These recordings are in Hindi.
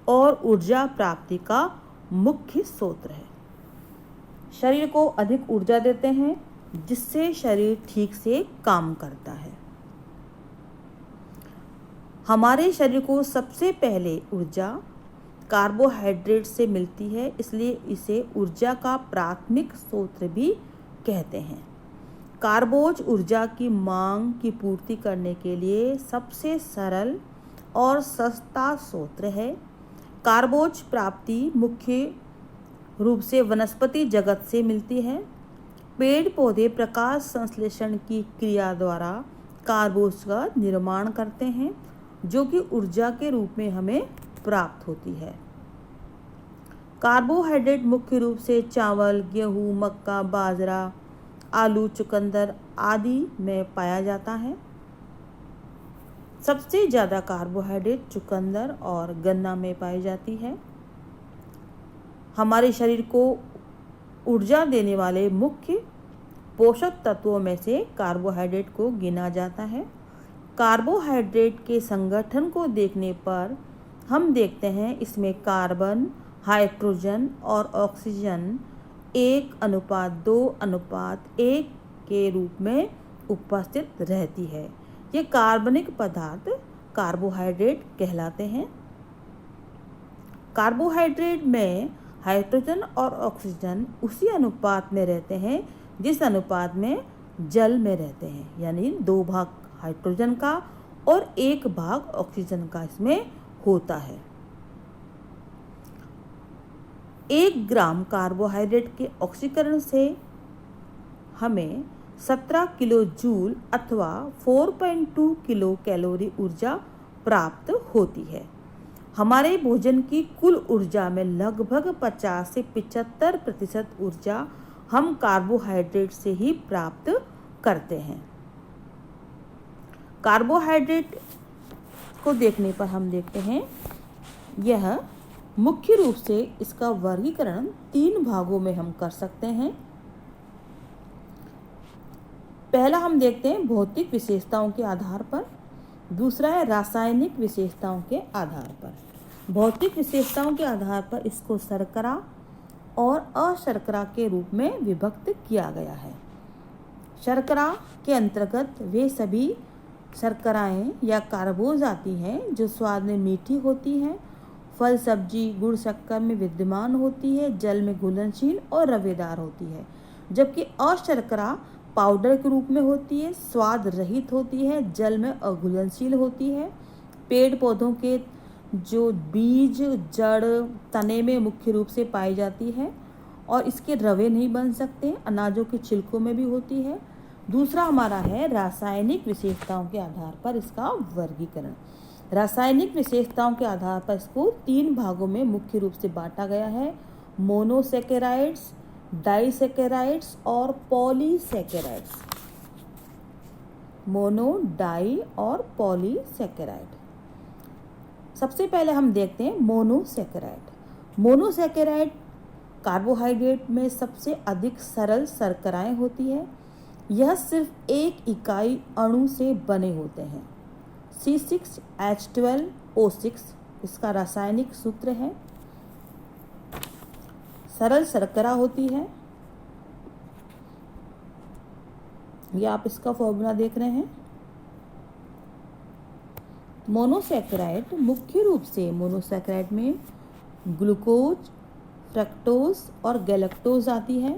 और ऊर्जा प्राप्ति का मुख्य स्रोत है। शरीर को अधिक ऊर्जा देते हैं, जिससे शरीर ठीक से काम करता है। हमारे शरीर को सबसे पहले ऊर्जा कार्बोहाइड्रेट से मिलती है, इसलिए इसे ऊर्जा का प्राथमिक स्रोत भी कहते हैं। कार्बोज ऊर्जा की मांग की पूर्ति करने के लिए सबसे सरल और सस्ता स्रोत है। कार्बोज प्राप्ति मुख्य रूप से वनस्पति जगत से मिलती है। पेड़ पौधे प्रकाश संश्लेषण की क्रिया द्वारा कार्बोज का निर्माण करते हैं, जो कि ऊर्जा के रूप में हमें प्राप्त होती है। कार्बोहाइड्रेट मुख्य रूप से चावल, गेहूं, मक्का, बाजरा, आलू, चुकंदर आदि में पाया जाता है। सबसे ज़्यादा कार्बोहाइड्रेट चुकंदर और गन्ना में पाई जाती है। हमारे शरीर को ऊर्जा देने वाले मुख्य पोषक तत्वों में से कार्बोहाइड्रेट को गिना जाता है। कार्बोहाइड्रेट के संगठन को देखने पर हम देखते हैं इसमें कार्बन, हाइड्रोजन और ऑक्सीजन 1:2:1 के रूप में उपस्थित रहती है। ये कार्बनिक पदार्थ कार्बोहाइड्रेट कहलाते हैं। कार्बोहाइड्रेट में हाइड्रोजन और ऑक्सीजन उसी अनुपात में रहते हैं जिस अनुपात में जल में रहते हैं, यानी 2 भाग हाइड्रोजन का और 1 भाग ऑक्सीजन का इसमें होता है। 1 ग्राम कार्बोहाइड्रेट के ऑक्सीकरण से हमें 17 किलो जूल अथवा 4.2 किलो कैलोरी ऊर्जा प्राप्त होती है। हमारे भोजन की कुल ऊर्जा में लगभग 50 से 75% ऊर्जा हम कार्बोहाइड्रेट से ही प्राप्त करते हैं। कार्बोहाइड्रेट को देखने पर हम देखते हैं यह मुख्य रूप से इसका वर्गीकरण 3 भागों में हम कर सकते हैं। पहला हम देखते हैं भौतिक विशेषताओं के आधार पर, दूसरा है रासायनिक विशेषताओं के आधार पर। भौतिक विशेषताओं के आधार पर इसको शर्करा और अशर्करा के रूप में विभक्त किया गया है। शर्करा के अंतर्गत वे सभी शर्कराएं या कार्बोज आती हैं जो स्वाद में मीठी होती हैं, फल, सब्जी, गुड़, शक्कर में विद्यमान होती है, जल में घुलनशील और रवेदार होती है, जबकि अशर्करा पाउडर के रूप में होती है, स्वाद रहित होती है, जल में अघुलनशील होती है। पेड़ पौधों के जो बीज, जड़, तने में मुख्य रूप से पाई जाती है और इसके रवे नहीं बन सकते, अनाजों के छिलकों में भी होती है। दूसरा हमारा है रासायनिक विशेषताओं के आधार पर इसका वर्गीकरण। रासायनिक विशेषताओं के आधार पर इसको 3 भागों में मुख्य रूप से बांटा गया है: मोनोसैकेराइड्स, डाइसैकेराइड्स और पॉलीसैकेराइड्स। मोनो, डाई और पॉलीसैकेराइड। सबसे पहले हम देखते हैं मोनोसैकेराइड। मोनोसैकेराइड कार्बोहाइड्रेट में सबसे अधिक सरल शर्कराएं होती है। यह सिर्फ एक इकाई अणु से बने होते हैं। C6H12O6 इसका रासायनिक सूत्र है। सरल शर्करा होती है, ये आप इसका फॉर्मूला देख रहे हैं। मोनोसैकेराइड मुख्य रूप से मोनोसैकेराइड में ग्लूकोज, फ्रक्टोज और गैलेक्टोज आती है।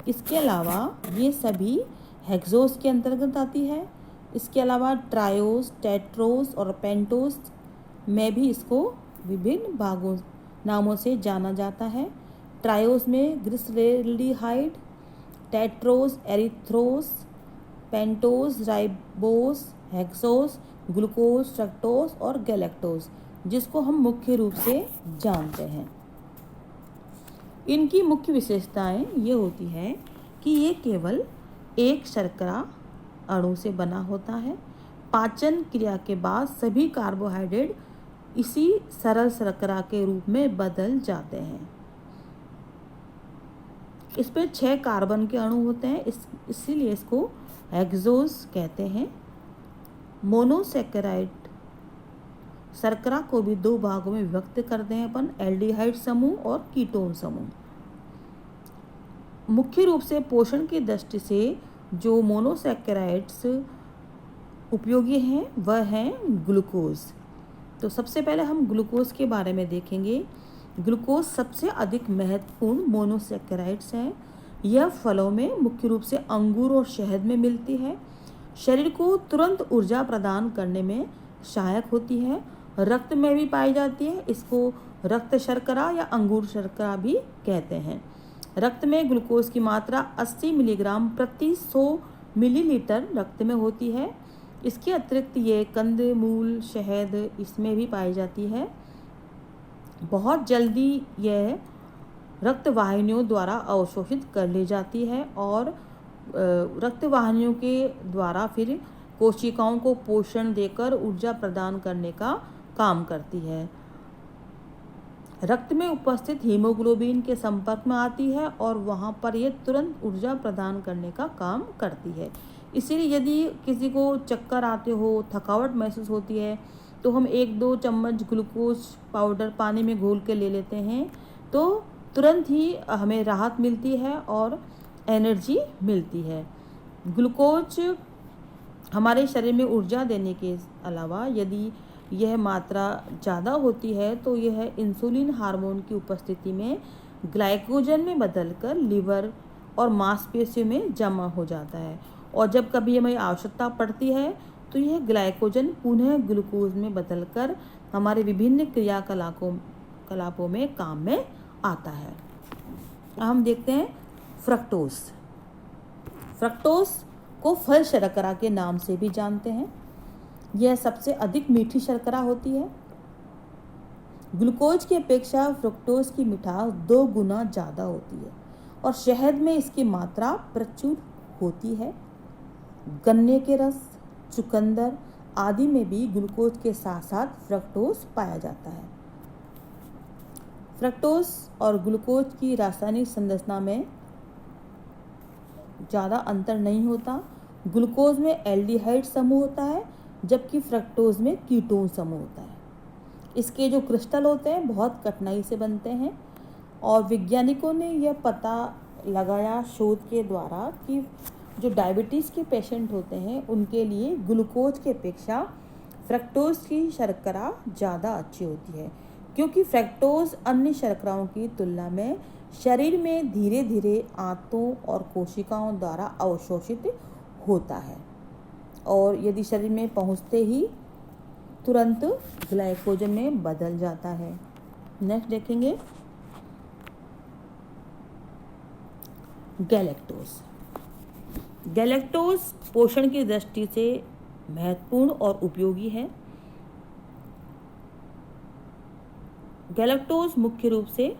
इसके अलावा ये सभी हेक्सोज के अंतर्गत आती है। इसके अलावा ट्रायोज, टेट्रोज और पेंटोज में भी इसको विभिन्न भागों नामों से जाना जाता है। ट्रायोज में glyceraldehyde, tetrose erythrose, pentose ribose, hexose glucose, fructose और गैलेक्टोज, जिसको हम मुख्य रूप से जानते हैं। इनकी मुख्य विशेषताएं ये होती है कि ये केवल एक शर्करा अणु से बना होता है। पाचन क्रिया के बाद सभी कार्बोहाइड्रेट इसी सरल शर्करा के रूप में बदल जाते हैं। इस पे 6 कार्बन के अणु होते हैं, इसीलिए इसको हेक्सोज कहते हैं। मोनोसैकेराइड शर्करा को भी दो भागों में विभक्त करते हैं अपन, एल्डिहाइड समूह और कीटोन समूह। मुख्य रूप से पोषण की दृष्टि से जो मोनोसैकेराइड्स उपयोगी हैं वह हैं ग्लूकोज। तो सबसे पहले हम ग्लूकोज के बारे में देखेंगे। ग्लूकोज सबसे अधिक महत्वपूर्ण मोनोसैकेराइड्स हैं। यह फलों में मुख्य रूप से अंगूर और शहद में मिलती है। शरीर को तुरंत ऊर्जा प्रदान करने में सहायक होती है। रक्त में भी पाई जाती है। इसको रक्त शर्करा या अंगूर शर्करा भी कहते हैं। रक्त में ग्लूकोज की मात्रा 80 मिलीग्राम प्रति 100 मिलीलीटर रक्त में होती है। इसके अतिरिक्त ये कंदमूल, शहद इसमें भी पाई जाती है। बहुत जल्दी यह रक्त वाहिनियों द्वारा अवशोषित कर ली जाती है और रक्त वाहिनियों के द्वारा फिर कोशिकाओं को पोषण देकर ऊर्जा प्रदान करने का काम करती है। रक्त में उपस्थित हीमोग्लोबिन के संपर्क में आती है और वहाँ पर यह तुरंत ऊर्जा प्रदान करने का काम करती है। इसीलिए यदि किसी को चक्कर आते हो, थकावट महसूस होती है, तो हम 1-2 चम्मच ग्लूकोज पाउडर पानी में घोल के ले लेते हैं तो तुरंत ही हमें राहत मिलती है और एनर्जी मिलती है। ग्लूकोज हमारे शरीर में ऊर्जा देने के अलावा यदि यह मात्रा ज़्यादा होती है तो यह इंसुलिन हार्मोन की उपस्थिति में ग्लाइकोजन में बदलकर लिवर और मांसपेशियों में जमा हो जाता है और जब कभी हमें आवश्यकता पड़ती है तो यह ग्लाइकोजन पुनः ग्लूकोज में बदलकर हमारे विभिन्न क्रियाकलापों में काम में आता है। हम देखते हैं फ्रक्टोज। फ्रक्टोज को फल शर्करा के नाम से भी जानते हैं। यह सबसे अधिक मीठी शर्करा होती है। ग्लूकोज की अपेक्षा फ्रक्टोज की मिठास 2 गुना ज़्यादा होती है और शहद में इसकी मात्रा प्रचुर होती है। गन्ने के रस, चुकंदर आदि में भी ग्लूकोज के साथ साथ फ्रक्टोज पाया जाता है। फ्रक्टोज और ग्लूकोज की रासायनिक संरचना में ज़्यादा अंतर नहीं होता। ग्लूकोज में एल्डिहाइड समूह होता है जबकि फ्रक्टोज में कीटोन समूह होता है। इसके जो क्रिस्टल होते हैं बहुत कठिनाई से बनते हैं और वैज्ञानिकों ने यह पता लगाया शोध के द्वारा कि जो डायबिटीज़ के पेशेंट होते हैं उनके लिए ग्लूकोज की अपेक्षा फ्रक्टोज की शर्करा ज़्यादा अच्छी होती है क्योंकि फ्रक्टोज अन्य शर्कराओं की तुलना में शरीर में धीरे धीरे आंतों और कोशिकाओं द्वारा अवशोषित होता है और यदि शरीर में पहुंचते ही तुरंत ग्लाइकोजन में बदल जाता है। नेक्स्ट देखेंगे गैलेक्टोज। गैलेक्टोज पोषण की दृष्टि से महत्वपूर्ण और उपयोगी है। गैलेक्टोज मुख्य रूप से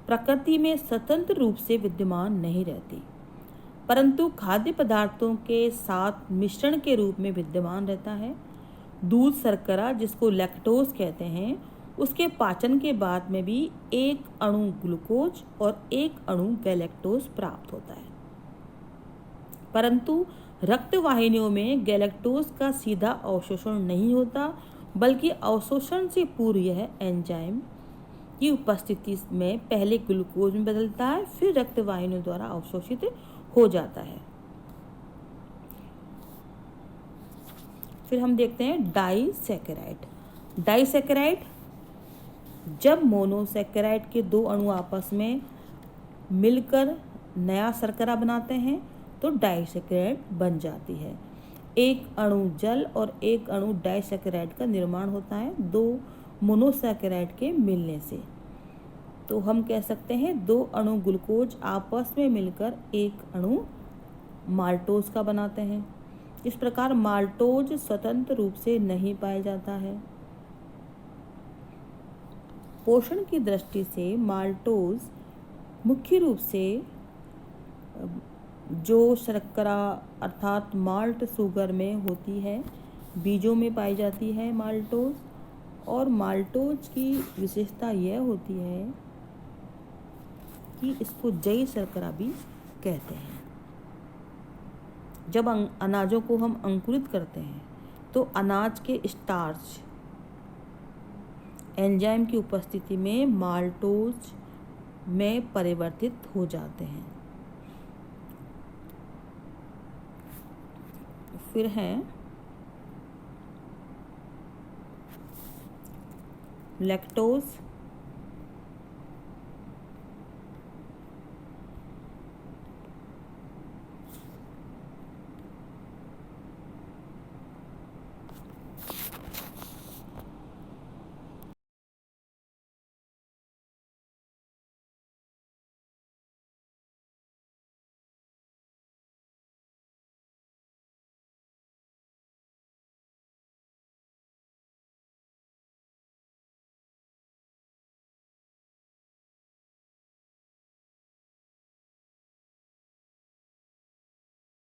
प्रकृति में स्वतंत्र रूप से विद्यमान नहीं रहती परंतु खाद्य पदार्थों के साथ मिश्रण के रूप में विद्यमान रहता है। दूध शर्करा जिसको लैक्टोज कहते हैं उसके पाचन के बाद में भी एक अणु ग्लूकोज और एक अणु गैलेक्टोज प्राप्त होता है परंतु रक्त वाहिनियों में गैलेक्टोज का सीधा अवशोषण नहीं होता बल्कि अवशोषण से पूर्व यह एंजाइम की उपस्थिति में पहले ग्लूकोज में बदलता है फिर रक्त वाहिनियों द्वारा अवशोषित हो जाता है। फिर हम देखते हैं डाइसैकेराइड। डाइसैकेराइड जब मोनोसैकेराइड के 2 अणु आपस में मिलकर नया शर्करा बनाते हैं तो डाइसैकेराइड बन जाती है। एक अणु जल और एक अणु डाइसैकेराइड का निर्माण होता है 2 मोनोसैकेराइड के मिलने से। तो हम कह सकते हैं 2 अणु ग्लूकोज आपस में मिलकर एक अणु माल्टोज का बनाते हैं। इस प्रकार माल्टोज स्वतंत्र रूप से नहीं पाया जाता है। पोषण की दृष्टि से माल्टोज मुख्य रूप से जो शर्करा अर्थात माल्ट शुगर में होती है, बीजों में पाई जाती है माल्टोज। और माल्टोज की विशेषता यह होती है कि इसको जई शर्करा भी कहते हैं। जब अनाजों को हम अंकुरित करते हैं तो अनाज के स्टार्च एंजाइम की उपस्थिति में माल्टोज में परिवर्तित हो जाते हैं। फिर है लैक्टोज